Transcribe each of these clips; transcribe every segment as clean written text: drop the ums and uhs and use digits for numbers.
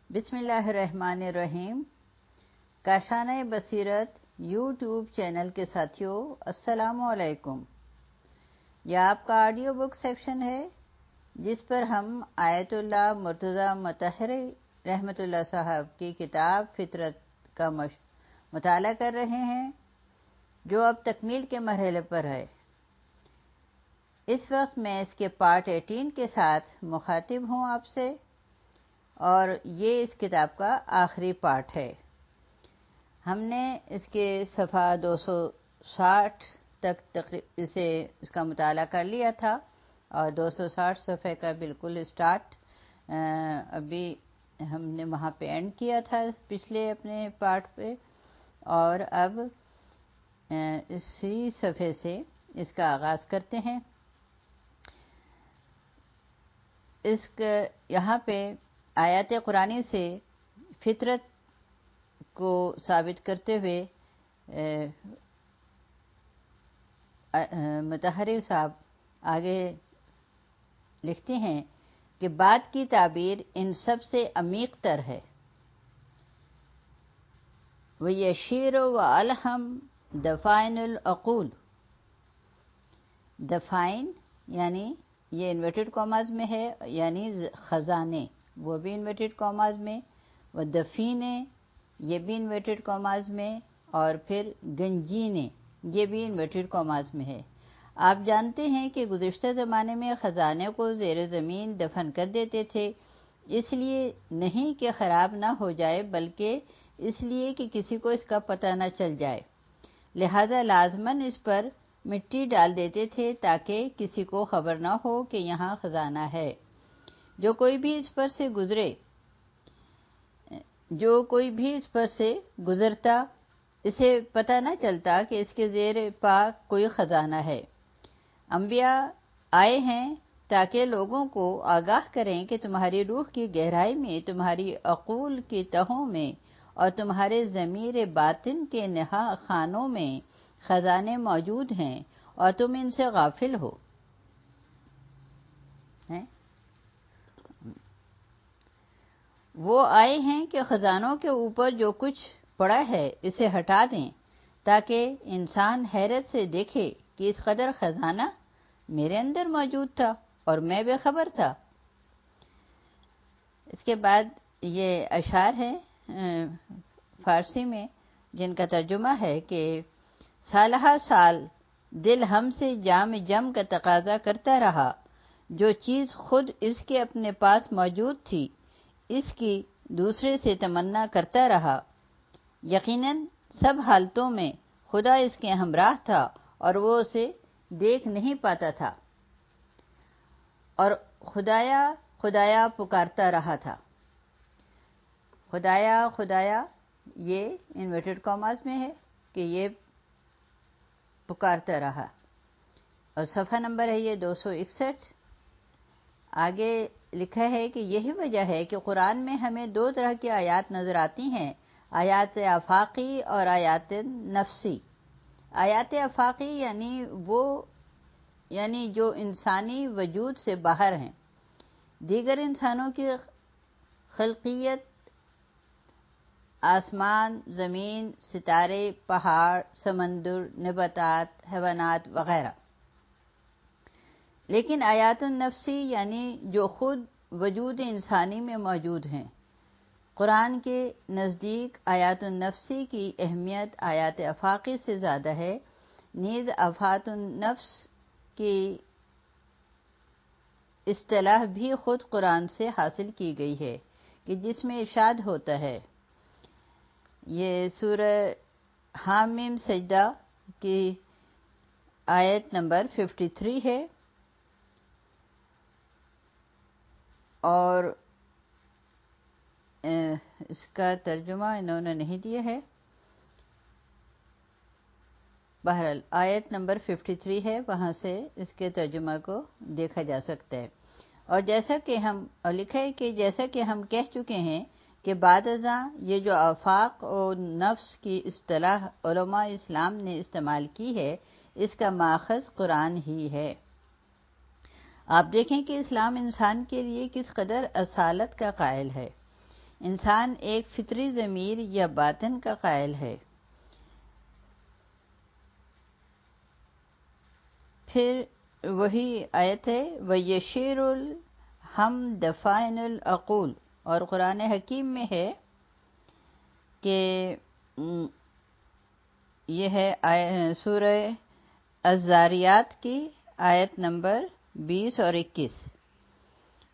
بسم اللہ الرحمن الرحیم۔ کاشانہ بصیرت یوٹیوب چینل کے ساتھیوں السلام علیکم۔ یہ آپ کا آڈیو بک سیکشن ہے جس پر ہم آیت اللہ مرتضی مطہری رحمۃ اللہ صاحب کی کتاب فطرت کا مطالعہ کر رہے ہیں جو اب تکمیل کے مرحلے پر ہے۔ اس وقت میں اس کے پارٹ 18 کے ساتھ مخاطب ہوں آپ سے، اور یہ اس کتاب کا آخری پارٹ ہے۔ ہم نے اس کے صفحہ 260 تک اس کا مطالعہ کر لیا تھا، اور 260 صفحے کا بالکل اسٹارٹ ابھی ہم نے وہاں پہ اینڈ کیا تھا پچھلے اپنے پارٹ پہ، اور اب اسی صفحے سے اس کا آغاز کرتے ہیں۔ یہاں پہ آیات قرآنی سے فطرت کو ثابت کرتے ہوئے مطہری صاحب آگے لکھتے ہیں کہ بات کی تعبیر ان سب سے عمیق تر ہے۔ وَيَشِيرُ وَأَلْهَمْ دَفَائِنُ الْعُقُولِ۔ دفائن یعنی یہ انورٹڈ کاماز میں ہے، یعنی خزانے، وہ بھی انورٹڈ کاماز میں، وہ دفینے یہ بھی انورٹڈ کاماز میں، اور پھر گنجینے یہ بھی انورٹڈ کاماز میں ہے۔ آپ جانتے ہیں کہ گزشتہ زمانے میں خزانے کو زیر زمین دفن کر دیتے تھے، اس لیے نہیں کہ خراب نہ ہو جائے بلکہ اس لیے کہ کسی کو اس کا پتہ نہ چل جائے، لہذا لازماً اس پر مٹی ڈال دیتے تھے تاکہ کسی کو خبر نہ ہو کہ یہاں خزانہ ہے۔ جو کوئی بھی اس پر سے گزرتا اسے پتہ نہ چلتا کہ اس کے زیر پا کوئی خزانہ ہے۔ انبیاء آئے ہیں تاکہ لوگوں کو آگاہ کریں کہ تمہاری روح کی گہرائی میں، تمہاری عقول کی تہوں میں اور تمہارے ضمیر باطن کے نہا خانوں میں خزانے موجود ہیں اور تم ان سے غافل ہو۔ وہ آئے ہیں کہ خزانوں کے اوپر جو کچھ پڑا ہے اسے ہٹا دیں تاکہ انسان حیرت سے دیکھے کہ اس قدر خزانہ میرے اندر موجود تھا اور میں بے خبر تھا۔ اس کے بعد یہ اشعار ہے فارسی میں جن کا ترجمہ ہے کہ سالہ سال دل ہم سے جام جم کا تقاضا کرتا رہا، جو چیز خود اس کے اپنے پاس موجود تھی اس کی دوسرے سے تمنا کرتا رہا۔ یقیناً سب حالتوں میں خدا اس کے ہمراہ تھا اور وہ اسے دیکھ نہیں پاتا تھا، اور خدایا خدایا پکارتا رہا تھا۔ خدایا خدایا یہ انورٹڈ کاماز میں ہے کہ یہ پکارتا رہا، اور صفحہ نمبر ہے یہ 261۔ آگے لکھا ہے کہ یہی وجہ ہے کہ قرآن میں ہمیں دو طرح کی آیات نظر آتی ہیں، آیات آفاقی اور آیات نفسی۔ آیات آفاقی یعنی جو انسانی وجود سے باہر ہیں، دیگر انسانوں کی خلقیت، آسمان، زمین، ستارے، پہاڑ، سمندر، نباتات، حیوانات وغیرہ۔ لیکن آیات النفسی یعنی جو خود وجود انسانی میں موجود ہیں۔ قرآن کے نزدیک آیات النفسی کی اہمیت آیات آفاقی سے زیادہ ہے، نیز آفات النفس کی اصطلاح بھی خود قرآن سے حاصل کی گئی ہے کہ جس میں ارشاد ہوتا ہے، یہ سورہ حامیم سجدہ کی آیت نمبر 53 ہے، اور اس کا ترجمہ انہوں نے نہیں دیا ہے، بہرحال آیت نمبر 53 ہے، وہاں سے اس کے ترجمہ کو دیکھا جا سکتا ہے۔ اور جیسا کہ ہم کہہ چکے ہیں کہ بعد ازاں یہ جو آفاق اور نفس کی اصطلاح علماء اسلام نے استعمال کی ہے، اس کا ماخذ قرآن ہی ہے۔ آپ دیکھیں کہ اسلام انسان کے لیے کس قدر اصالت کا قائل ہے۔ انسان ایک فطری ضمیر یا باطن کا قائل ہے۔ پھر وہی آیت ہے وَيَشِيرُ الْحَمْدَ فَاعِنُ الْعَقُولِ، اور قرآن حکیم میں ہے کہ یہ ہے سورہ الذاریات کی آیت نمبر 20 اور 21،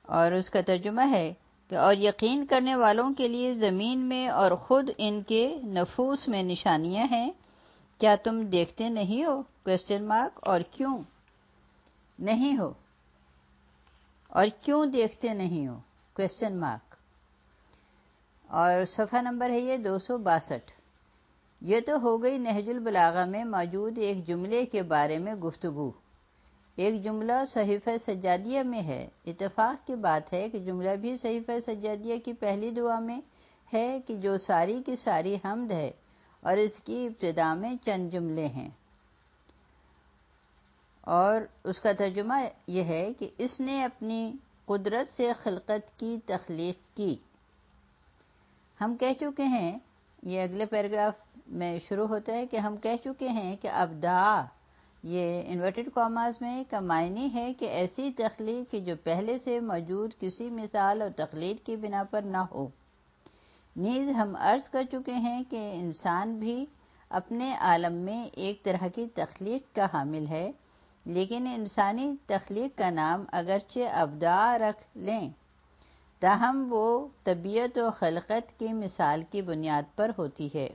اور اس کا ترجمہ ہے کہ اور یقین کرنے والوں کے لیے زمین میں اور خود ان کے نفوس میں نشانیاں ہیں، کیا تم دیکھتے نہیں ہو؟ اور کیوں نہیں ہو، اور کیوں دیکھتے نہیں ہو؟ اور صفحہ نمبر ہے یہ 262۔ یہ تو ہو گئی نہج البلاغہ میں موجود ایک جملے کے بارے میں گفتگو۔ ایک جملہ صحیفہ سجادیہ میں ہے۔ اتفاق کی بات ہے کہ جملہ بھی صحیفہ سجادیہ کی پہلی دعا میں ہے کہ جو ساری کی ساری حمد ہے، اور اس کی ابتدا میں چند جملے ہیں، اور اس کا ترجمہ یہ ہے کہ اس نے اپنی قدرت سے خلقت کی تخلیق کی۔ ہم کہہ چکے ہیں، یہ اگلے پیراگراف میں شروع ہوتا ہے کہ ہم کہہ چکے ہیں کہ ابداع، یہ انورٹڈ کاماز میں کا معنی ہے کہ ایسی تخلیق کہ جو پہلے سے موجود کسی مثال اور تقلید کی بنا پر نہ ہو۔ نیز ہم عرض کر چکے ہیں کہ انسان بھی اپنے عالم میں ایک طرح کی تخلیق کا حامل ہے، لیکن انسانی تخلیق کا نام اگرچہ ابداع رکھ لیں، تاہم وہ طبیعت و خلقت کی مثال کی بنیاد پر ہوتی ہے۔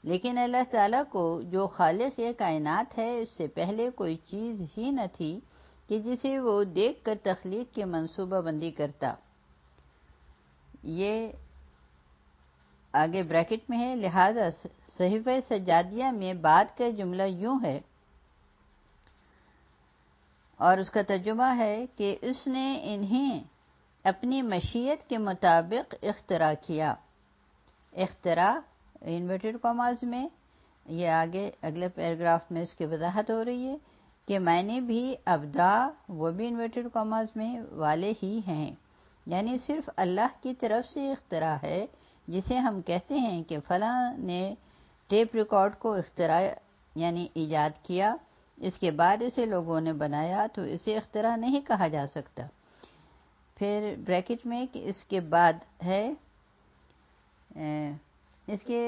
لیکن اللہ تعالیٰ کو جو خالق یہ کائنات ہے، اس سے پہلے کوئی چیز ہی نہ تھی کہ جسے وہ دیکھ کر تخلیق کی منصوبہ بندی کرتا۔ یہ آگے بریکٹ میں ہے، لہذا صحیفہ سجادیہ میں بعد کا جملہ یوں ہے، اور اس کا ترجمہ ہے کہ اس نے انہیں اپنی مشیت کے مطابق اختراع کیا۔ اختراع انورٹڈ کاماز میں، یہ آگے اگلے پیراگراف میں اس کی وضاحت ہو رہی ہے کہ معنی بھی ابداع وہ بھی انورٹڈ کاماز میں والے ہی ہیں، یعنی صرف اللہ کی طرف سے اختراع ہے۔ جسے ہم کہتے ہیں کہ فلاں نے ٹیپ ریکارڈ کو اختراع یعنی ایجاد کیا، اس کے بعد اسے لوگوں نے بنایا، تو اسے اختراع نہیں کہا جا سکتا۔ پھر بریکٹ میں کہ اس کے بعد ہے، اس کے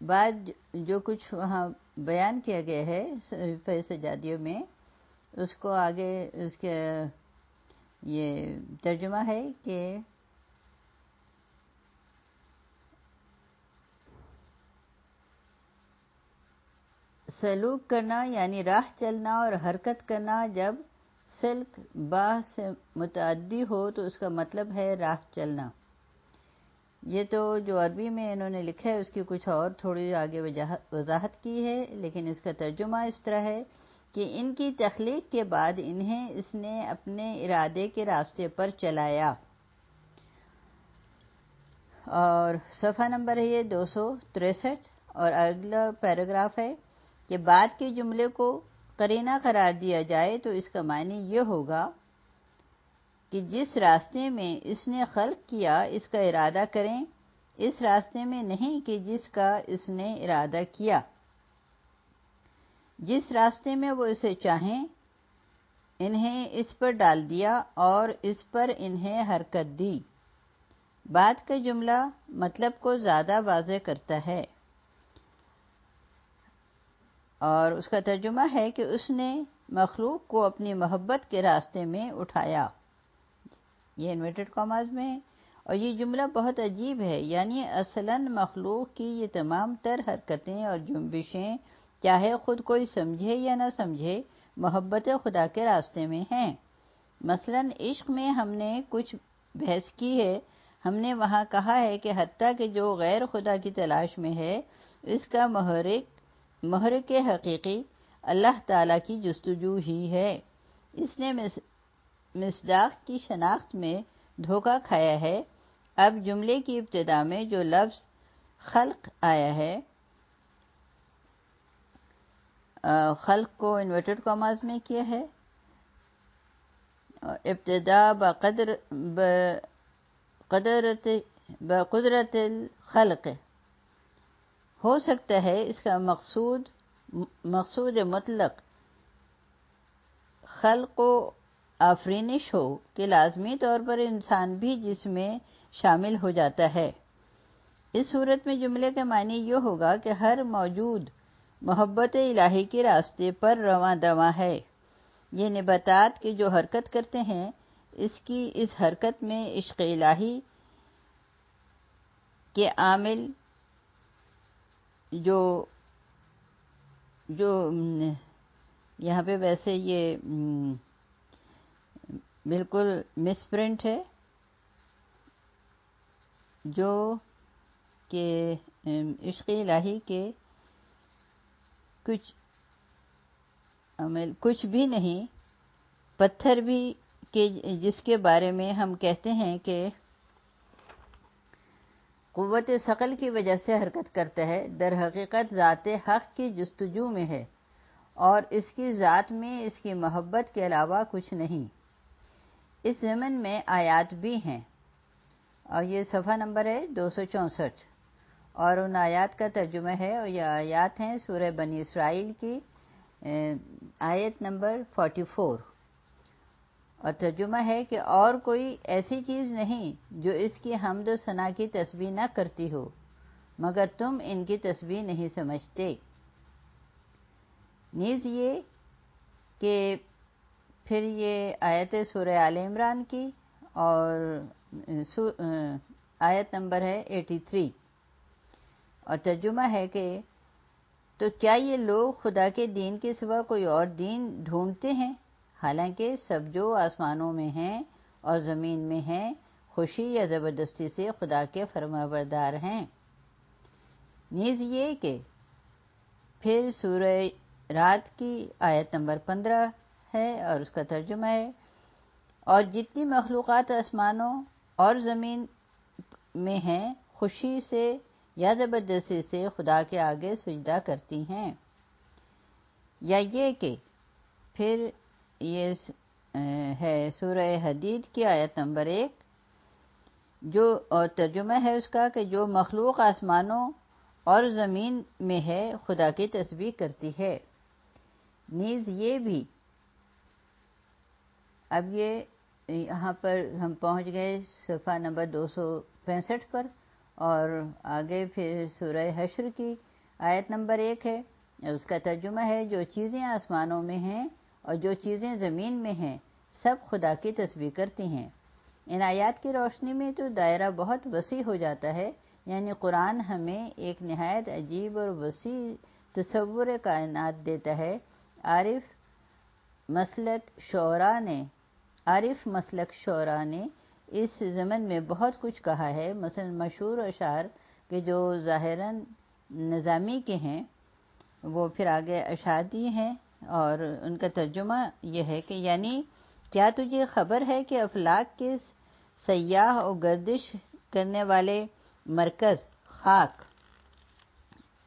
بعد جو کچھ وہاں بیان کیا گیا ہے صحیفہ سجادیوں میں، اس کو آگے اس کے یہ ترجمہ ہے کہ سلوک کرنا یعنی راہ چلنا اور حرکت کرنا، جب سلک باہ سے متعدی ہو تو اس کا مطلب ہے راہ چلنا۔ یہ تو جو عربی میں انہوں نے لکھا ہے اس کی کچھ اور تھوڑی آگے وضاحت کی ہے، لیکن اس کا ترجمہ اس طرح ہے کہ ان کی تخلیق کے بعد انہیں اس نے اپنے ارادے کے راستے پر چلایا۔ اور صفحہ نمبر ہے یہ 263، اور اگلا پیراگراف ہے کہ بعد کے جملے کو قرینہ قرار دیا جائے تو اس کا معنی یہ ہوگا کہ جس راستے میں اس نے خلق کیا اس کا ارادہ کریں، اس راستے میں نہیں کہ جس کا اس نے ارادہ کیا۔ جس راستے میں وہ اسے چاہیں انہیں اس پر ڈال دیا اور اس پر انہیں حرکت دی۔ بعد کا جملہ مطلب کو زیادہ واضح کرتا ہے، اور اس کا ترجمہ ہے کہ اس نے مخلوق کو اپنی محبت کے راستے میں اٹھایا۔ یہ انورٹڈ کاماز میں ہے، اور یہ جملہ بہت عجیب ہے، یعنی اصلاً مخلوق کی یہ تمام تر حرکتیں اور جنبشیں، چاہے خود کوئی سمجھے یا نہ سمجھے، محبت خدا کے راستے میں ہیں۔ مثلاً عشق میں ہم نے کچھ بحث کی ہے، ہم نے وہاں کہا ہے کہ حتیٰ کہ جو غیر خدا کی تلاش میں ہے، اس کا محرک حقیقی اللہ تعالیٰ کی جستجو ہی ہے۔ اس نے مصداق کی شناخت میں دھوکہ کھایا ہے۔ اب جملے کی ابتدا میں جو لفظ خلق آیا ہے، خلق کو انورٹڈ کاماز میں کیا ہے، ابتدا بقدرت بقدرت الخلق، ہو سکتا ہے اس کا مقصود مطلق خلق و آفرینش ہو کہ لازمی طور پر انسان بھی جس میں شامل ہو جاتا ہے۔ اس صورت میں جملے کا معنی یہ ہوگا کہ ہر موجود محبت الہی کے راستے پر رواں دواں ہے۔ یہ نباتات کے جو حرکت کرتے ہیں اس حرکت میں عشق الہی کے عامل جو یہاں پہ ویسے یہ بالکل مس پرنٹ ہے، جو کہ عشق الہی کے کچھ بھی نہیں، پتھر بھی کہ جس کے بارے میں ہم کہتے ہیں کہ قوت ثقل کی وجہ سے حرکت کرتا ہے، در حقیقت ذات حق کی جستجو میں ہے اور اس کی ذات میں اس کی محبت کے علاوہ کچھ نہیں۔ اس ضمن میں آیات بھی ہیں، اور یہ صفحہ نمبر ہے 264، اور ان آیات کا ترجمہ ہے، اور یہ آیات ہیں سورہ بنی اسرائیل کی آیت نمبر 44، اور ترجمہ ہے کہ اور کوئی ایسی چیز نہیں جو اس کی حمد و ثنا کی تسبیح نہ کرتی ہو، مگر تم ان کی تسبیح نہیں سمجھتے۔ نیز یہ کہ پھر یہ آیت سورہ آل عمران کی اور آیت نمبر ہے 83، اور ترجمہ ہے کہ تو کیا یہ لوگ خدا کے دین کے سوا کوئی اور دین ڈھونڈتے ہیں، حالانکہ سب جو آسمانوں میں ہیں اور زمین میں ہیں خوشی یا زبردستی سے خدا کے فرمانبردار ہیں۔ نیز یہ کہ پھر سورہ رات کی آیت نمبر 15 ہے اور اس کا ترجمہ ہے، اور جتنی مخلوقات آسمانوں اور زمین میں ہیں خوشی سے یا زبردستی سے خدا کے آگے سجدہ کرتی ہیں۔ یا یہ کہ پھر یہ ہے سورہ حدید کی آیت نمبر 1، جو اور ترجمہ ہے اس کا کہ جو مخلوق آسمانوں اور زمین میں ہے خدا کی تسبیح کرتی ہے۔ نیز یہ بھی، اب یہ یہاں پر ہم پہنچ گئے صفحہ نمبر 265 پر، اور آگے پھر سورہ حشر کی آیت نمبر 1 ہے، اس کا ترجمہ ہے جو چیزیں آسمانوں میں ہیں اور جو چیزیں زمین میں ہیں سب خدا کی تسبیح کرتی ہیں۔ ان آیات کی روشنی میں تو دائرہ بہت وسیع ہو جاتا ہے، یعنی قرآن ہمیں ایک نہایت عجیب اور وسیع تصور کائنات دیتا ہے۔ عارف مسلک شعراء نے اس ضمن میں بہت کچھ کہا ہے، مثلا مشہور اشعار کہ جو ظاہراً نظامی کے ہیں وہ پھر آگے اشعاری ہیں، اور ان کا ترجمہ یہ ہے کہ یعنی کیا تجھے خبر ہے کہ افلاک کے سیاح اور گردش کرنے والے مرکز خاک،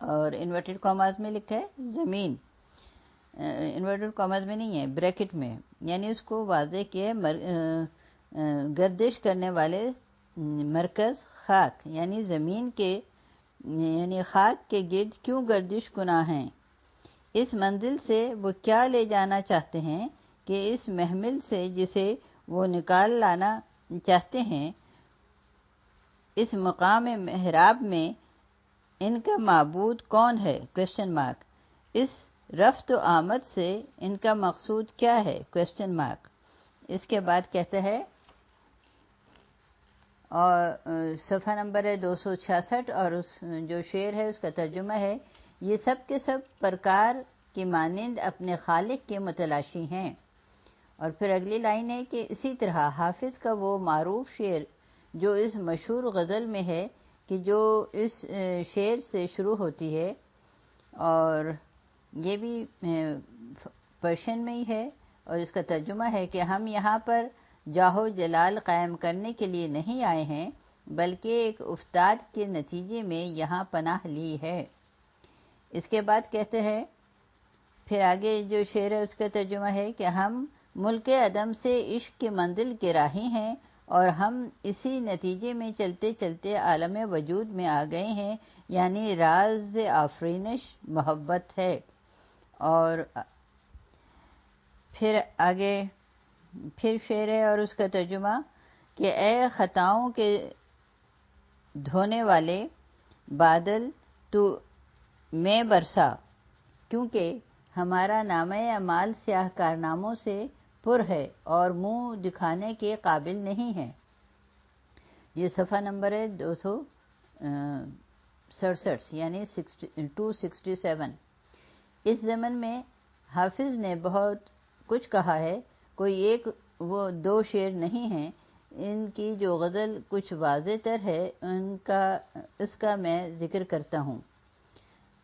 اور انورٹڈ کاماز میں لکھا ہے زمین، انورٹڈ کاماز میں نہیں ہے بریکٹ میں، یعنی اس کو واضح کیا گردش کرنے والے مرکز خاک یعنی زمین کے، یعنی خاک کے گرد کیوں گردش گناہ ہیں، اس منزل سے وہ کیا لے جانا چاہتے ہیں کہ اس محمل سے جسے وہ نکال لانا چاہتے ہیں، اس مقام محراب میں ان کا معبود کون ہے؟ اس رفت و آمد سے ان کا مقصود کیا ہے؟ اس کے بعد کہتا ہے، اور صفحہ نمبر ہے 266، اور اس جو شعر ہے اس کا ترجمہ ہے، یہ سب کے سب پرکار کی مانند اپنے خالق کے متلاشی ہیں۔ اور پھر اگلی لائن ہے کہ اسی طرح حافظ کا وہ معروف شعر جو اس مشہور غزل میں ہے کہ جو اس شعر سے شروع ہوتی ہے، اور یہ بھی پرشین میں ہی ہے، اور اس کا ترجمہ ہے کہ ہم یہاں پر جاہ و جلال قائم کرنے کے لیے نہیں آئے ہیں بلکہ ایک افتاد کے نتیجے میں یہاں پناہ لی ہے۔ اس کے بعد کہتے ہیں، پھر آگے جو شعر ہے اس کا ترجمہ ہے کہ ہم ملک عدم سے عشق کی منزل کے راہی ہیں اور ہم اسی نتیجے میں چلتے چلتے عالم وجود میں آ گئے ہیں، یعنی راز آفرینش محبت ہے۔ اور پھر آگے پھر شعر ہے اور اس کا ترجمہ کہ اے خطاؤں کے دھونے والے بادل تو میں برسا، کیونکہ ہمارا نامہ اعمال سیاہ کارناموں سے پر ہے اور منہ دکھانے کے قابل نہیں ہے۔ یہ صفحہ نمبر ہے 267 یعنی 267۔ اس ضمن میں حافظ نے بہت کچھ کہا ہے، کوئی ایک وہ دو شعر نہیں ہیں۔ ان کی جو غزل کچھ واضح تر ہے اس کا میں ذکر کرتا ہوں۔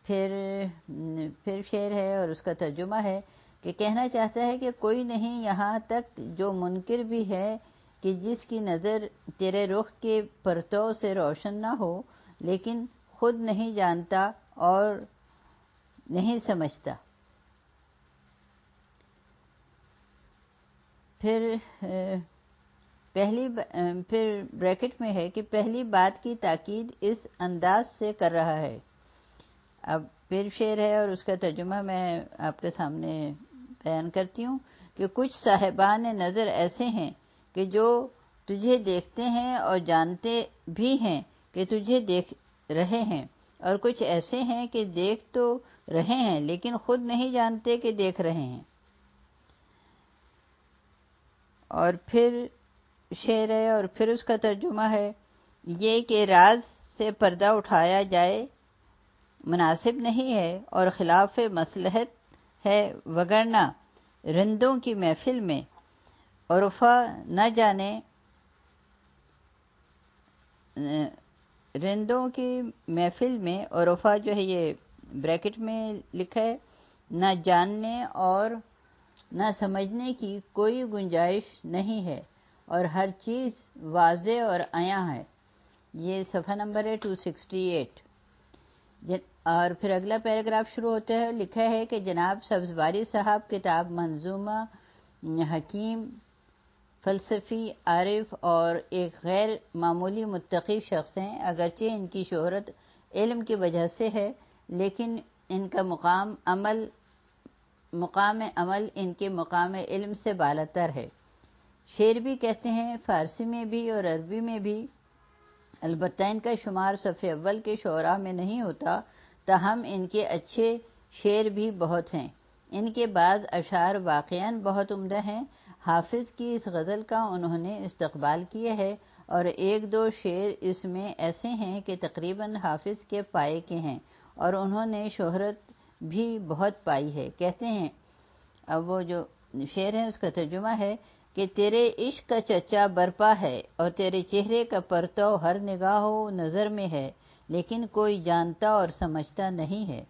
پھر شعر ہے اور اس کا ترجمہ ہے کہ کہنا چاہتا ہے کہ کوئی نہیں یہاں تک جو منکر بھی ہے کہ جس کی نظر تیرے رخ کے پرتو سے روشن نہ ہو، لیکن خود نہیں جانتا اور نہیں سمجھتا۔ پھر بریکٹ میں ہے کہ پہلی بات کی تاکید اس انداز سے کر رہا ہے۔ اب پھر شعر ہے اور اس کا ترجمہ میں آپ کے سامنے بیان کرتی ہوں کہ کچھ صاحبان نظر ایسے ہیں کہ جو تجھے دیکھتے ہیں اور جانتے بھی ہیں کہ تجھے دیکھ رہے ہیں، اور کچھ ایسے ہیں کہ دیکھ تو رہے ہیں لیکن خود نہیں جانتے کہ دیکھ رہے ہیں۔ اور پھر شعر ہے اور پھر اس کا ترجمہ ہے یہ کہ راز سے پردہ اٹھایا جائے مناسب نہیں ہے اور خلاف مصلحت ہے، وگرنہ رندوں کی محفل میں عرفا نہ جانے رندوں کی محفل میں عرفا جو ہے یہ بریکٹ میں لکھا ہے، نہ جاننے اور نہ سمجھنے کی کوئی گنجائش نہیں ہے اور ہر چیز واضح اور عیاں ہے۔ یہ صفحہ نمبر ہے 268۔ اور پھر اگلا پیراگراف شروع ہوتا ہے، لکھا ہے کہ جناب سبزواری صاحب کتاب منظومہ حکیم، فلسفی، عارف اور ایک غیر معمولی متقی شخص ہیں۔ اگرچہ ان کی شہرت علم کی وجہ سے ہے، لیکن ان کا مقام عمل ان کے مقام علم سے بالاتر ہے۔ شعر بھی کہتے ہیں، فارسی میں بھی اور عربی میں بھی، البتہ ان کا شمار صف اول کے شعراء میں نہیں ہوتا، تاہم ان کے اچھے شعر بھی بہت ہیں۔ ان کے بعض اشعار واقعاً بہت عمدہ ہیں۔ حافظ کی اس غزل کا انہوں نے استقبال کیا ہے اور ایک دو شعر اس میں ایسے ہیں کہ تقریباً حافظ کے پائے کے ہیں اور انہوں نے شہرت بھی بہت پائی ہے۔ کہتے ہیں، اب وہ جو شعر ہے اس کا ترجمہ ہے کہ تیرے عشق کا چچا برپا ہے اور تیرے چہرے کا پرتو ہر نگاہ و نظر میں ہے، لیکن کوئی جانتا اور سمجھتا نہیں ہے۔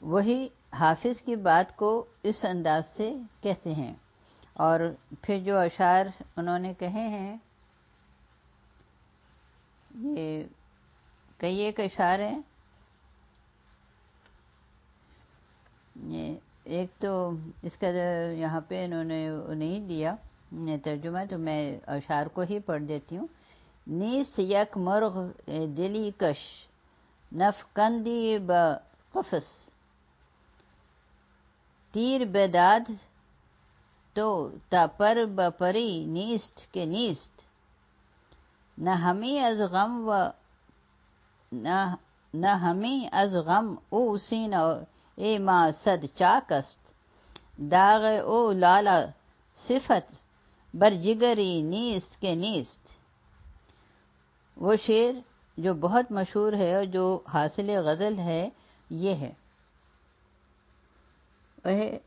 وہی حافظ کی بات کو اس انداز سے کہتے ہیں۔ اور پھر جو اشعار انہوں نے کہے ہیں، یہ کئی ایک اشعار ہیں۔ ایک تو اس کا یہاں پہ انہوں نے نہیں دیا ترجمہ، تو میں اشعار کو ہی پڑھ دیتی ہوں۔ نیست یک مرغ دلی کش، نفکندی بقفس، تیر بداد تو تا پر بپری نیست که نیست، نه همی از غم و نه همی از غم او سینه ای ما صد چاک است، داغ او لالا صفت بر جگری نیست که نیست۔ وہ شعر جو بہت مشہور ہے اور جو حاصل غزل ہے یہ ہے، وہ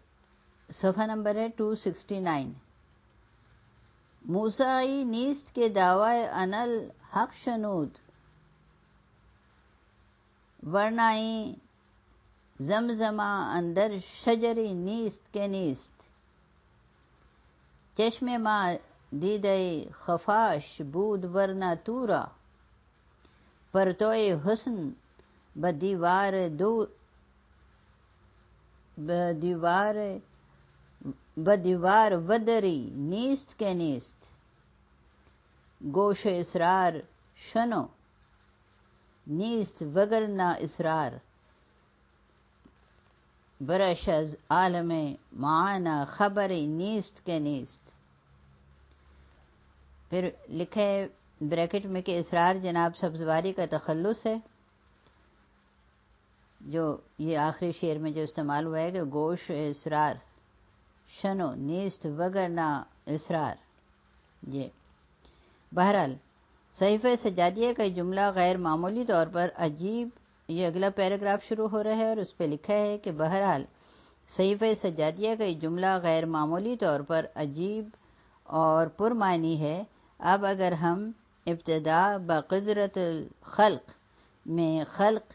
صفحہ نمبر ہے 269۔ موسیٰ نیست کے دعوی انل حق شنود، ورنائی زمزمہ اندر شجری نیست کے نیست، چشم ما دیدے خفاش بود ورنہ تورا، پرتوئے حسن بدیوار ودری نیست کے نیست۔ گوش اسرار شنو نیست وگرنہ اسرار برش از عالم معانا خبری نیست کے نیست. پھر لکھے بریکٹ میں کہ اسرار جناب سبزواری کا تخلص ہے، جو یہ آخری شعر میں جو استعمال ہوا ہے کہ گوش اسرار شنو نیست وگرنہ اسرار. یہ بہرحال صحیفہ سجادیہ کا جملہ غیر معمولی طور پر عجیب، یہ اگلا پیراگراف شروع ہو رہا ہے اور اس پہ لکھا ہے کہ بہرحال صحیفہ سجادیہ کا جملہ غیر معمولی طور پر عجیب اور پرمعنی ہے. اب اگر ہم ابتدا بقدرت الخلق میں خلق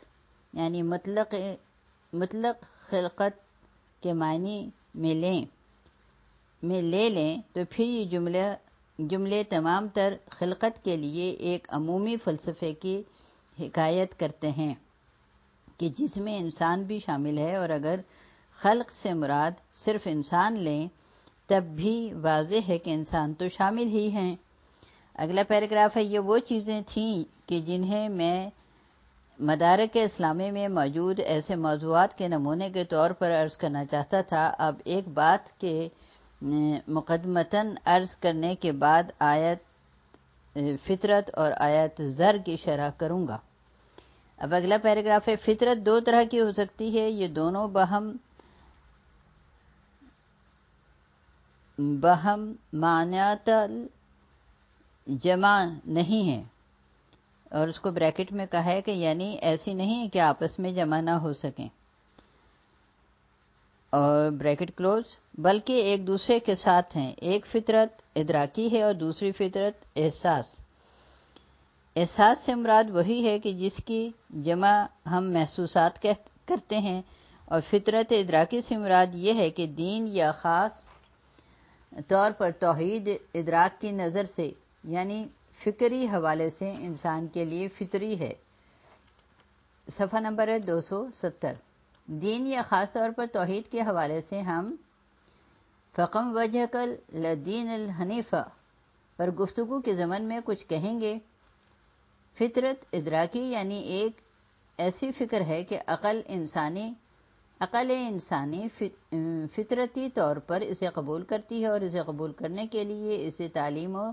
یعنی مطلق خلقت کے معنی میں لے لیں تو پھر یہ جملے تمام تر خلقت کے لیے ایک عمومی فلسفے کی حکایت کرتے ہیں کہ جس میں انسان بھی شامل ہے، اور اگر خلق سے مراد صرف انسان لیں تب بھی واضح ہے کہ انسان تو شامل ہی ہیں. اگلا پیراگراف ہے، یہ وہ چیزیں تھیں کہ جنہیں میں مدارک اسلامی میں موجود ایسے موضوعات کے نمونے کے طور پر عرض کرنا چاہتا تھا. اب ایک بات کے مقدمتاً عرض کرنے کے بعد آیت فطرت اور آیت زر کی شرح کروں گا. اب اگلا پیراگراف ہے، فطرت دو طرح کی ہو سکتی ہے، یہ دونوں بہم معنیات جمع نہیں ہیں، اور اس کو بریکٹ میں کہا ہے کہ یعنی ایسی نہیں کہ آپس میں جمع نہ ہو سکیں، اور بریکٹ کلوز، بلکہ ایک دوسرے کے ساتھ ہیں. ایک فطرت ادراکی ہے اور دوسری فطرت احساس. احساس سے مراد وہی ہے کہ جس کی جمع ہم محسوسات کرتے ہیں، اور فطرت ادراکی سے مراد یہ ہے کہ دین یا خاص طور پر توحید ادراک کی نظر سے یعنی فکری حوالے سے انسان کے لیے فطری ہے. صفحہ نمبر ہے 270. دین یا خاص طور پر توحید کے حوالے سے ہم فقم وجہ کل لدین الحنیفہ پر گفتگو کے ضمن میں کچھ کہیں گے. فطرت ادراکی یعنی ایک ایسی فکر ہے کہ عقل انسانی فطرتی طور پر اسے قبول کرتی ہے، اور اسے قبول کرنے کے لیے اسے تعلیم و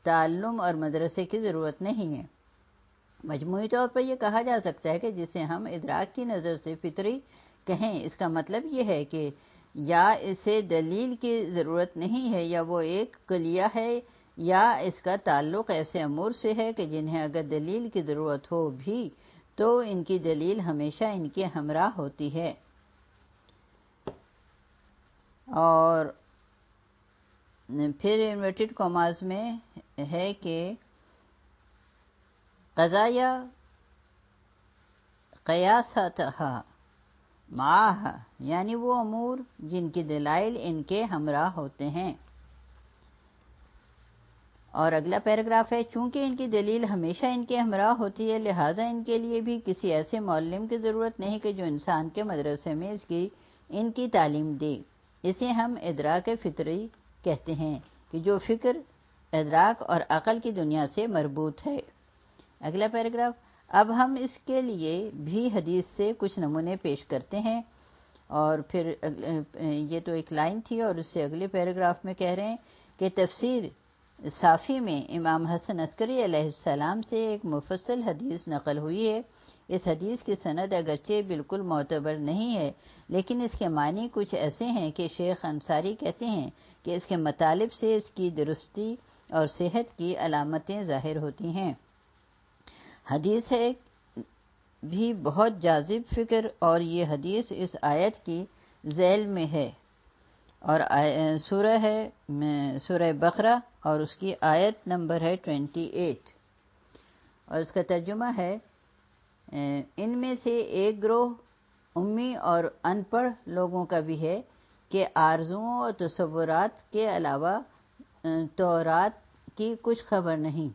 تعلم اور مدرسے کی ضرورت نہیں ہے. مجموعی طور پر یہ کہا جا سکتا ہے کہ جسے ہم ادراک کی نظر سے فطری کہیں، اس کا مطلب یہ ہے کہ یا اسے دلیل کی ضرورت نہیں ہے، یا وہ ایک کلیہ ہے، یا اس کا تعلق ایسے امور سے ہے کہ جنہیں اگر دلیل کی ضرورت ہو بھی تو ان کی دلیل ہمیشہ ان کے ہمراہ ہوتی ہے. اور پھر انورٹڈ کاماز میں ہے کہ قضایا قیاستہا معاہا یعنی وہ امور جن کی دلائل ان کے ہمراہ ہوتے ہیں. اور اگلا پیراگراف ہے، چونکہ ان کی دلیل ہمیشہ ان کے ہمراہ ہوتی ہے لہذا ان کے لیے بھی کسی ایسے معلم کی ضرورت نہیں کہ جو انسان کے مدرسے میں ان کی تعلیم دے. اسے ہم ادراک فطری کہتے ہیں کہ جو فکر ادراک اور عقل کی دنیا سے مربوط ہے. اگلا پیراگراف، اب ہم اس کے لیے بھی حدیث سے کچھ نمونے پیش کرتے ہیں. اور پھر یہ تو ایک لائن تھی، اور اس سے اگلے پیراگراف میں کہہ رہے ہیں کہ تفسیر صافی میں امام حسن عسکری علیہ السلام سے ایک مفصل حدیث نقل ہوئی ہے. اس حدیث کی سند اگرچہ بالکل معتبر نہیں ہے، لیکن اس کے معنی کچھ ایسے ہیں کہ شیخ انصاری کہتے ہیں کہ اس کے مطالب سے اس کی درستی اور صحت کی علامتیں ظاہر ہوتی ہیں. حدیث ہے بھی بہت جاذب فکر، اور یہ حدیث اس آیت کی ذیل میں ہے، اور سورہ ہے سورہ بقرہ، اور اس کی آیت نمبر ہے 28، اور اس کا ترجمہ ہے ان میں سے ایک گروہ امی اور ان پڑھ لوگوں کا بھی ہے کہ آرزوؤں اور تصورات کے علاوہ تورات کی کچھ خبر نہیں.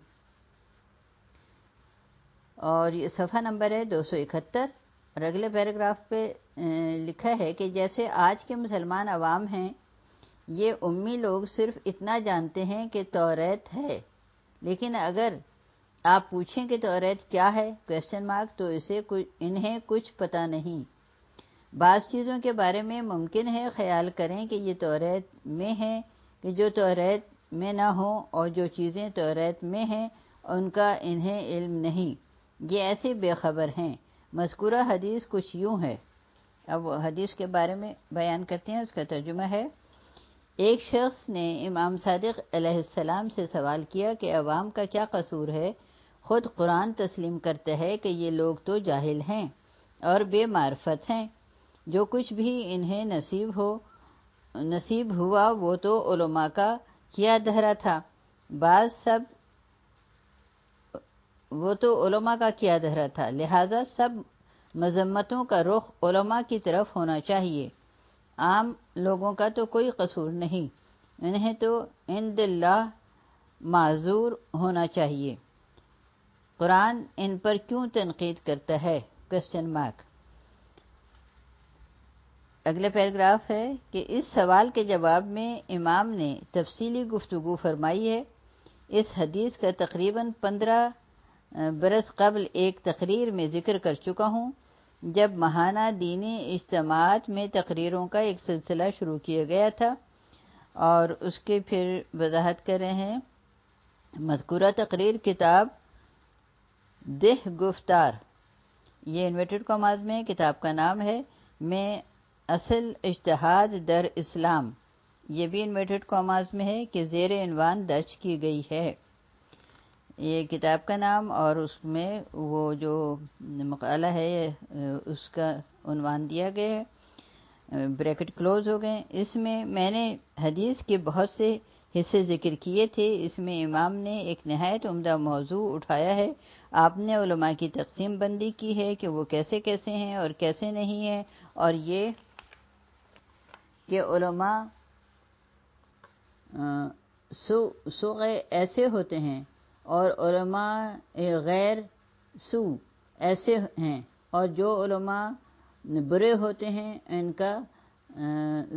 اور یہ صفحہ نمبر ہے 271، اور اگلے پیراگراف پہ لکھا ہے کہ جیسے آج کے مسلمان عوام ہیں، یہ امی لوگ صرف اتنا جانتے ہیں کہ توریت ہے، لیکن اگر آپ پوچھیں کہ توریت کیا ہے کویسچن مارک، تو انہیں کچھ پتہ نہیں۔ بعض چیزوں کے بارے میں ممکن ہے خیال کریں کہ یہ توریت میں ہیں کہ جو توریت میں نہ ہوں، اور جو چیزیں توریت میں ہیں ان کا انہیں علم نہیں، یہ ایسے بے خبر ہیں۔ مذکورہ حدیث کچھ یوں ہے۔ اب حدیث کے بارے میں بیان کرتے ہیں، اس کا ترجمہ ہے۔ ایک شخص نے امام صادق علیہ السلام سے سوال کیا کہ عوام کا کیا قصور ہے؟ خود قرآن تسلیم کرتا ہے کہ یہ لوگ تو جاہل ہیں اور بے معرفت ہیں، جو کچھ بھی انہیں نصیب ہوا وہ تو علماء کا کیا دھرا تھا، لہذا سب مذمتوں کا رخ علماء کی طرف ہونا چاہیے۔ عام لوگوں کا تو کوئی قصور نہیں، انہیں تو عند اللہ معذور ہونا چاہیے۔ قرآن ان پر کیوں تنقید کرتا ہے؟ Question mark. اگلا پیراگراف ہے کہ اس سوال کے جواب میں امام نے تفصیلی گفتگو فرمائی ہے۔ اس حدیث کا تقریباً 15 برس قبل ایک تقریر میں ذکر کر چکا ہوں، جب ماہانہ دینی اجتماعات میں تقریروں کا ایک سلسلہ شروع کیا گیا تھا، اور اس کے پھر وضاحت کر رہے ہیں۔ مذکورہ تقریر کتاب دہ گفتار، یہ انورٹڈ کاماز میں کتاب کا نام ہے، میں اصل اجتہاد در اسلام، یہ بھی انورٹڈ کاماز میں ہے، کہ زیر عنوان درج کی گئی ہے۔ یہ کتاب کا نام اور اس میں وہ جو مقالہ ہے اس کا عنوان دیا گیا ہے، بریکٹ کلوز ہو گئے۔ اس میں نے حدیث کے بہت سے حصے ذکر کیے تھے۔ اس میں امام نے ایک نہایت عمدہ موضوع اٹھایا ہے۔ آپ نے علماء کی تقسیم بندی کی ہے کہ وہ کیسے کیسے ہیں اور کیسے نہیں ہیں، اور یہ کہ علماء سوء ایسے ہوتے ہیں اور علماء غیر سوء ایسے ہیں، اور جو علماء برے ہوتے ہیں ان کا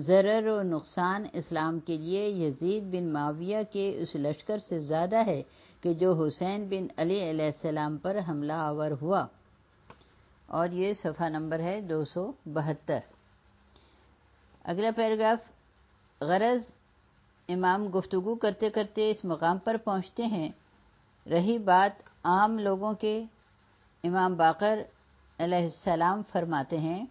ضرر و نقصان اسلام کے لیے یزید بن معاویہ کے اس لشکر سے زیادہ ہے کہ جو حسین بن علی علیہ السلام پر حملہ آور ہوا۔ اور یہ صفحہ نمبر ہے 272۔ اگلا پیراگراف۔ غرض امام گفتگو کرتے کرتے اس مقام پر پہنچتے ہیں، رہی بات عام لوگوں کے، امام باقر علیہ السلام فرماتے ہیں،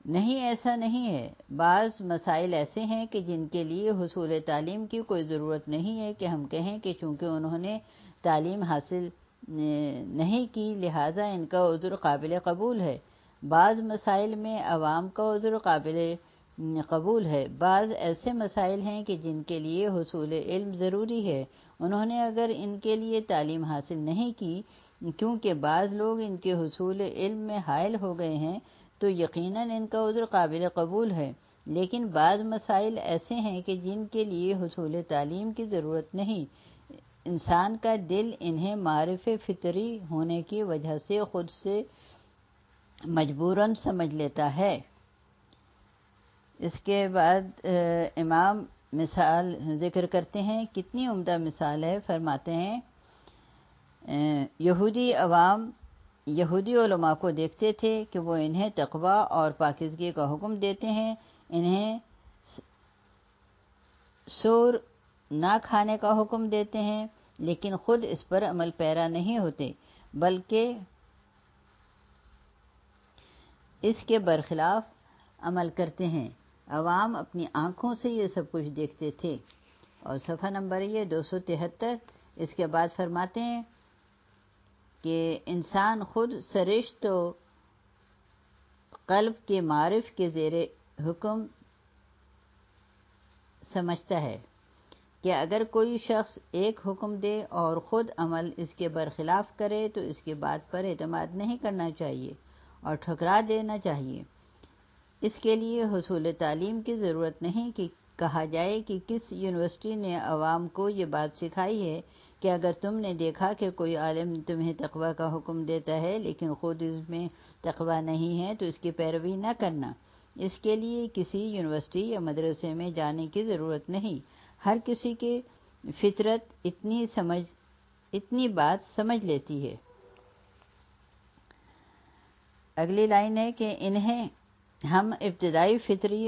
نہیں ایسا نہیں ہے۔ بعض مسائل ایسے ہیں کہ جن کے لیے حصول تعلیم کی کوئی ضرورت نہیں ہے کہ ہم کہیں کہ چونکہ انہوں نے تعلیم حاصل نہیں کی لہٰذا ان کا عذر قابل قبول ہے۔ بعض مسائل میں عوام کا عذر قابل قبول ہے۔ بعض ایسے مسائل ہیں کہ جن کے لیے حصول علم ضروری ہے، انہوں نے اگر ان کے لیے تعلیم حاصل نہیں کی کیونکہ بعض لوگ ان کے حصول علم میں حائل ہو گئے ہیں تو یقیناً ان کا عذر قابل قبول ہے۔ لیکن بعض مسائل ایسے ہیں کہ جن کے لیے حصول تعلیم کی ضرورت نہیں، انسان کا دل انہیں معرف فطری ہونے کی وجہ سے خود سے مجبوراً سمجھ لیتا ہے۔ اس کے بعد امام مثال ذکر کرتے ہیں، کتنی عمدہ مثال ہے۔ فرماتے ہیں یہودی علماء کو دیکھتے تھے کہ وہ انہیں تقویٰ اور پاکیزگی کا حکم دیتے ہیں، انہیں سور نہ کھانے کا حکم دیتے ہیں، لیکن خود اس پر عمل پیرا نہیں ہوتے بلکہ اس کے برخلاف عمل کرتے ہیں۔ عوام اپنی آنکھوں سے یہ سب کچھ دیکھتے تھے۔ اور صفحہ نمبر یہ 273۔ اس کے بعد فرماتے ہیں کہ انسان خود سرشت و قلب کے معرف کے زیر حکم سمجھتا ہے کہ اگر کوئی شخص ایک حکم دے اور خود عمل اس کے برخلاف کرے تو اس کے بات پر اعتماد نہیں کرنا چاہیے اور ٹھکرا دینا چاہیے۔ اس کے لیے حصول تعلیم کی ضرورت نہیں کہ کہا جائے کہ کس یونیورسٹی نے عوام کو یہ بات سکھائی ہے کہ اگر تم نے دیکھا کہ کوئی عالم تمہیں تقویٰ کا حکم دیتا ہے لیکن خود اس میں تقویٰ نہیں ہے تو اس کی پیروی نہ کرنا۔ اس کے لیے کسی یونیورسٹی یا مدرسے میں جانے کی ضرورت نہیں۔ ہر کسی کے فطرت اتنی بات سمجھ لیتی ہے۔ اگلی لائن ہے کہ انہیں ہم ابتدائی فطری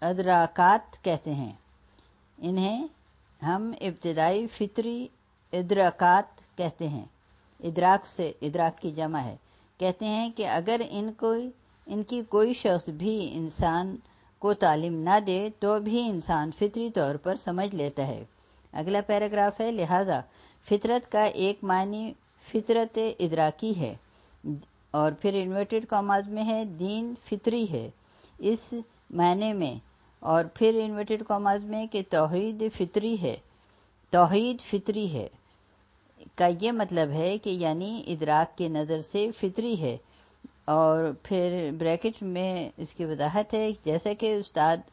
ادراکات کہتے ہیں۔ انہیں ہم ابتدائی فطری ادراکات کہتے ہیں۔ ادراک کی جمع ہے۔ کہتے ہیں کہ اگر ان کی کوئی شخص بھی انسان کو تعلیم نہ دے تو بھی انسان فطری طور پر سمجھ لیتا ہے۔ اگلا پیراگراف ہے، لہذا فطرت کا ایک معنی فطرت ادراکی ہے، اور پھر انورٹڈ کاماز میں ہے دین فطری ہے اس معنی میں، اور پھر انورٹڈ کاماز میں کہ توحید فطری ہے کا یہ مطلب ہے کہ یعنی ادراک کی نظر سے فطری ہے، اور پھر بریکٹ میں اس کی وضاحت ہے جیسا کہ استاد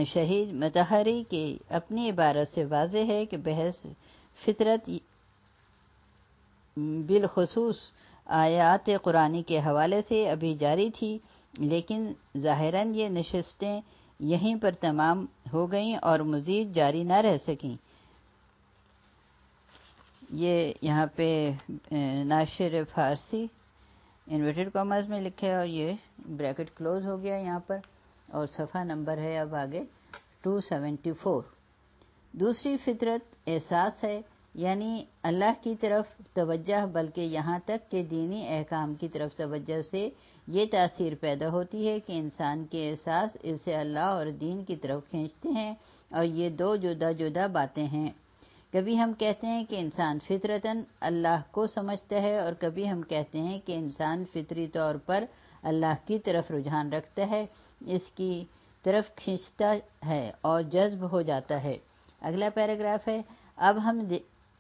شہید مطہری کی اپنی عبارت سے واضح ہے کہ بحث فطرت بالخصوص آیات قرآنی کے حوالے سے ابھی جاری تھی، لیکن ظاہراً یہ نشستیں یہیں پر تمام ہو گئیں اور مزید جاری نہ رہ سکیں۔ یہ یہاں پہ ناشر فارسی انورٹڈ کامرس میں لکھے اور یہ بریکٹ کلوز ہو گیا یہاں پر، اور صفحہ نمبر ہے اب آگے 274۔ دوسری فطرت احساس ہے، یعنی اللہ کی طرف توجہ، بلکہ یہاں تک کہ دینی احکام کی طرف توجہ سے یہ تاثیر پیدا ہوتی ہے کہ انسان کے احساس اسے اللہ اور دین کی طرف کھینچتے ہیں، اور یہ دو جدا جدا باتیں ہیں۔ کبھی ہم کہتے ہیں کہ انسان فطرتاً اللہ کو سمجھتا ہے، اور کبھی ہم کہتے ہیں کہ انسان فطری طور پر اللہ کی طرف رجحان رکھتا ہے، اس کی طرف کھینچتا ہے اور جذب ہو جاتا ہے۔ اگلا پیراگراف ہے، اب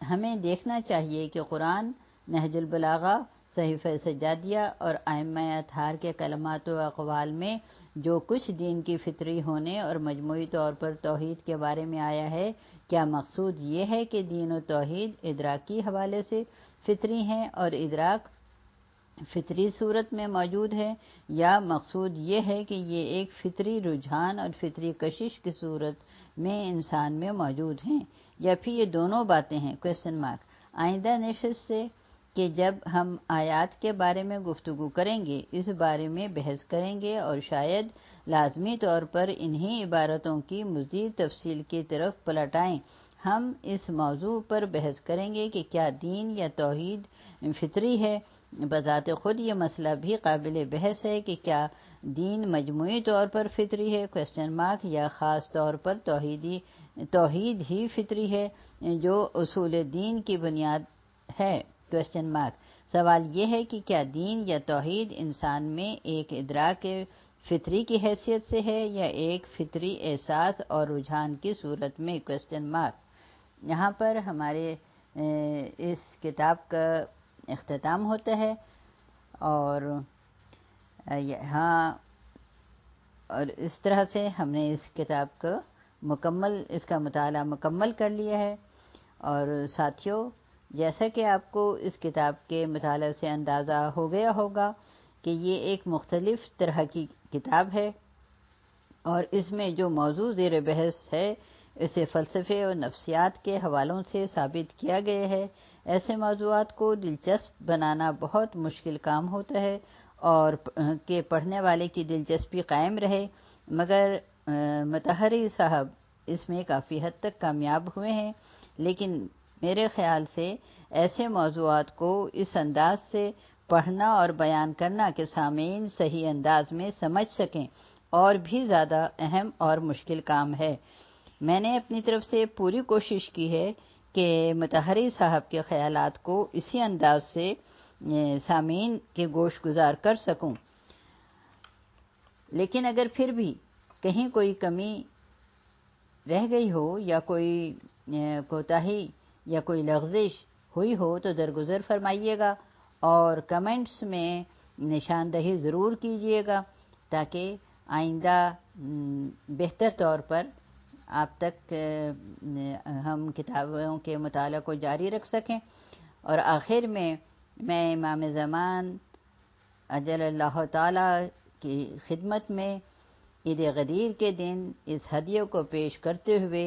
ہمیں دیکھنا چاہیے کہ قرآن، نہج البلاغہ، صحیفہ سجادیہ اور ائمہ اطہار کے کلمات و اقوال میں جو کچھ دین کی فطری ہونے اور مجموعی طور پر توحید کے بارے میں آیا ہے، کیا مقصود یہ ہے کہ دین و توحید ادراکی حوالے سے فطری ہیں اور ادراک فطری صورت میں موجود ہے، یا مقصود یہ ہے کہ یہ ایک فطری رجحان اور فطری کشش کی صورت میں انسان میں موجود ہیں، یا پھر یہ دونوں باتیں ہیں؟ آئندہ نشست سے کہ جب ہم آیات کے بارے میں گفتگو کریں گے اس بارے میں بحث کریں گے، اور شاید لازمی طور پر انہی عبارتوں کی مزید تفصیل کی طرف پلٹ آئیں۔ ہم اس موضوع پر بحث کریں گے کہ کیا دین یا توحید فطری ہے۔ بذات خود یہ مسئلہ بھی قابل بحث ہے کہ کیا دین مجموعی طور پر فطری ہے یا خاص طور پر توحید ہی فطری ہے جو اصول دین کی بنیاد ہے۔ سوال یہ ہے کہ کیا دین یا توحید انسان میں ایک ادراک فطری کی حیثیت سے ہے یا ایک فطری احساس اور رجحان کی صورت میں؟ یہاں پر ہمارے اس کتاب کا اختتام ہوتا ہے، اور یہاں اور اس طرح سے ہم نے اس کتاب کا اس کا مطالعہ مکمل کر لیا ہے۔ اور ساتھیوں، جیسا کہ آپ کو اس کتاب کے مطالعے سے اندازہ ہو گیا ہوگا کہ یہ ایک مختلف طرح کی کتاب ہے، اور اس میں جو موضوع زیر بحث ہے اسے فلسفے اور نفسیات کے حوالوں سے ثابت کیا گیا ہے۔ ایسے موضوعات کو دلچسپ بنانا بہت مشکل کام ہوتا ہے، اور کہ پڑھنے والے کی دلچسپی قائم رہے، مگر مطہری صاحب اس میں کافی حد تک کامیاب ہوئے ہیں۔ لیکن میرے خیال سے ایسے موضوعات کو اس انداز سے پڑھنا اور بیان کرنا کہ سامعین صحیح انداز میں سمجھ سکیں اور بھی زیادہ اہم اور مشکل کام ہے۔ میں نے اپنی طرف سے پوری کوشش کی ہے کہ مطہری صاحب کے خیالات کو اسی انداز سے سامعین کے گوش گزار کر سکوں، لیکن اگر پھر بھی کہیں کوئی کمی رہ گئی ہو یا کوئی کوتاہی یا کوئی لغزش ہوئی ہو تو درگزر فرمائیے گا، اور کمنٹس میں نشاندہی ضرور کیجیے گا تاکہ آئندہ بہتر طور پر آپ تک ہم کتابوں کے مطالعہ کو جاری رکھ سکیں۔ اور آخر میں امام زمان اجل اللہ تعالی کی خدمت میں عید غدیر کے دن اس ہدیے کو پیش کرتے ہوئے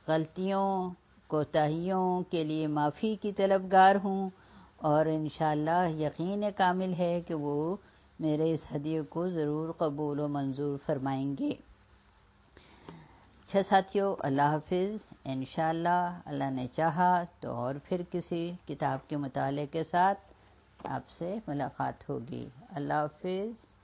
غلطیوں کوتاہیوں کے لیے معافی کی طلبگار ہوں، اور انشاءاللہ یقین کامل ہے کہ وہ میرے اس ہدیے کو ضرور قبول و منظور فرمائیں گے۔ اچھا ساتھیو، اللہ حافظ۔ انشاءاللہ اللہ نے چاہا تو اور پھر کسی کتاب کے مطالعے کے ساتھ آپ سے ملاقات ہوگی۔ اللہ حافظ۔